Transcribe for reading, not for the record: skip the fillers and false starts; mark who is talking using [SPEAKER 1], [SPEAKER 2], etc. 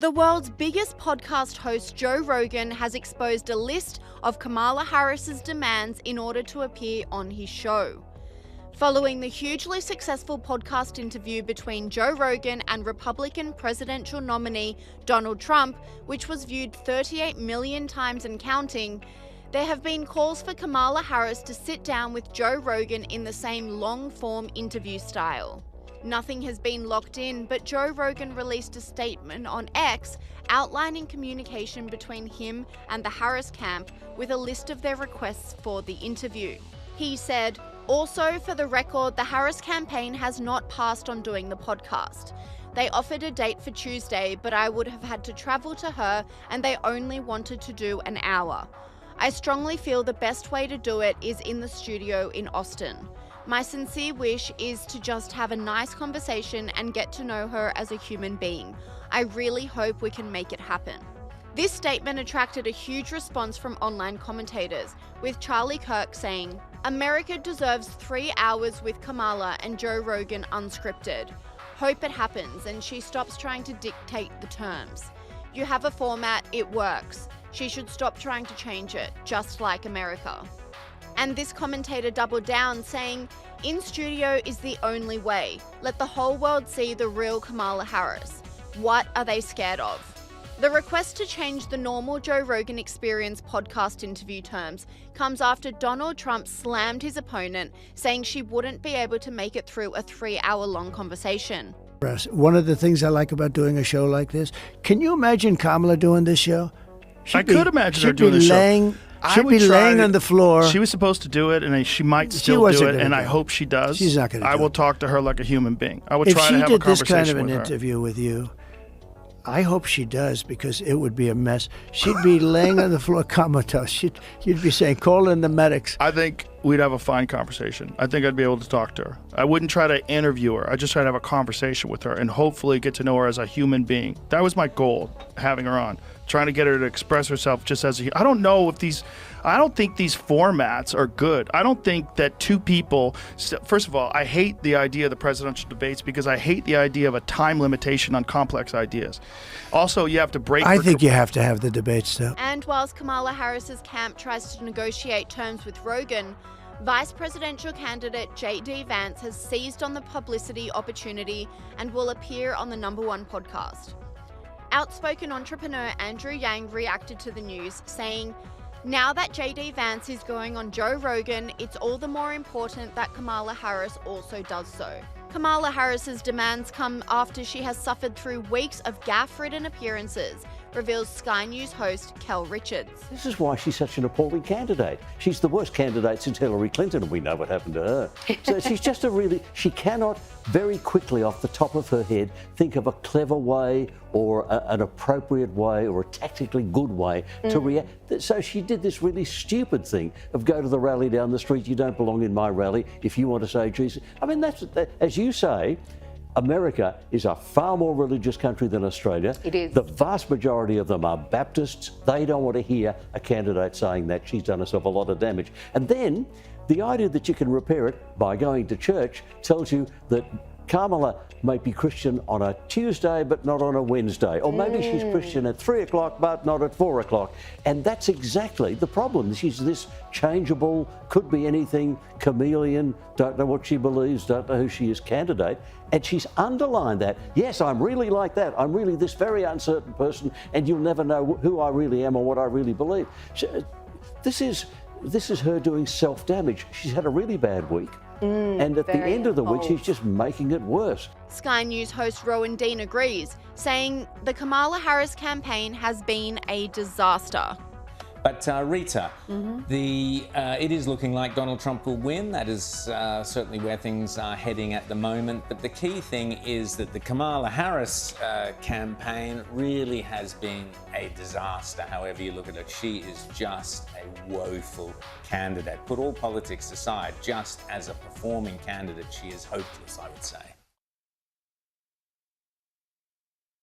[SPEAKER 1] The world's biggest podcast host, Joe Rogan, has exposed a list of Kamala Harris's demands in order to appear on his show. Following the hugely successful podcast interview between Joe Rogan and Republican presidential nominee Donald Trump, which was viewed 38 million times and counting, there have been calls for Kamala Harris to sit down with Joe Rogan in the same long-form interview style. Nothing has been locked in, but Joe Rogan released a statement on X outlining communication between him and the Harris camp with a list of their requests for the interview. He said, "Also, for the record, the Harris campaign has not passed on doing the podcast. They offered a date for Tuesday, but I would have had to travel to her and they only wanted to do an hour. I strongly feel the best way to do it is in the studio in Austin. My sincere wish is to just have a nice conversation and get to know her as a human being. I really hope we can make it happen." This statement attracted a huge response from online commentators, with Charlie Kirk saying, "America deserves 3 hours with Kamala and Joe Rogan unscripted. Hope it happens and she stops trying to dictate the terms. You have a format, it works. She should stop trying to change it, just like America." And this commentator doubled down, saying, "In studio is the only way. Let the whole world see the real Kamala Harris. What are they scared of?" The request to change the normal Joe Rogan Experience podcast interview terms comes after Donald Trump slammed his opponent, saying she wouldn't be able to make it through a 3-hour-long conversation.
[SPEAKER 2] One of the things I like about doing a show like this, can you imagine Kamala doing this show?
[SPEAKER 3] I could imagine her doing this show.
[SPEAKER 2] She'd be laying on the floor.
[SPEAKER 3] She was supposed to do it, and she might still do it, and I hope she does.
[SPEAKER 2] She's not going to do it.
[SPEAKER 3] I will talk to her like a human being. I would
[SPEAKER 2] if
[SPEAKER 3] try to have a conversation with her.
[SPEAKER 2] If she did this kind of an interview with you, I hope she does, because it would be a mess. She'd be laying on the floor comatose. You'd be saying, "Call in the medics."
[SPEAKER 3] I think we'd have a fine conversation. I think I'd be able to talk to her. I wouldn't try to interview her. I'd just try to have a conversation with her and hopefully get to know her as a human being. That was my goal, having her on. Trying to get her to express herself just as I don't know if I don't think these formats are good. I don't think that two people, first of all, I hate the idea of the presidential debates because I hate the idea of a time limitation on complex ideas. Also, you have to break.
[SPEAKER 2] I think you have to have the debates, though.
[SPEAKER 1] And whilst Kamala Harris's camp tries to negotiate terms with Rogan, Vice presidential candidate J.D. Vance has seized on the publicity opportunity and will appear on the #1 podcast. Outspoken entrepreneur Andrew Yang reacted to the news, saying, "Now that J.D. Vance is going on Joe Rogan, it's all the more important that Kamala Harris also does so." Kamala Harris's demands come after she has suffered through weeks of gaffe-ridden appearances, reveals Sky News host Kel Richards.
[SPEAKER 4] This is why she's such an appalling candidate. She's the worst candidate since Hillary Clinton, and we know what happened to her. So she's just she cannot very quickly off the top of her head think of a clever way or an appropriate way or a tactically good way to react. So she did this really stupid thing of go to the rally down the street, "You don't belong in my rally if you want to say Jesus." I mean, that's as you say, America is a far more religious country than Australia.
[SPEAKER 5] It is.
[SPEAKER 4] The vast majority of them are Baptists. They don't want to hear a candidate saying that. She's done herself a lot of damage. And then the idea that you can repair it by going to church tells you that Kamala might be Christian on a Tuesday but not on a Wednesday, or maybe she's Christian at 3 o'clock but not at 4 o'clock. And that's exactly the problem. She's this changeable, could be anything, chameleon, don't know what she believes, don't know who she is candidate. And she's underlined that. Yes, I'm really like that. I'm really this very uncertain person, and you'll never know who I really am or what I really believe. This is her doing self-damage. She's had a really bad week. And at the end of the week, she's just making it worse.
[SPEAKER 1] Sky News host Rowan Dean agrees, saying the Kamala Harris campaign has been a disaster.
[SPEAKER 6] But Rita, it is looking like Donald Trump will win. That is certainly where things are heading at the moment. But the key thing is that the Kamala Harris campaign really has been a disaster, however you look at it. She is just a woeful candidate. Put all politics aside, just as a performing candidate, she is hopeless, I would say.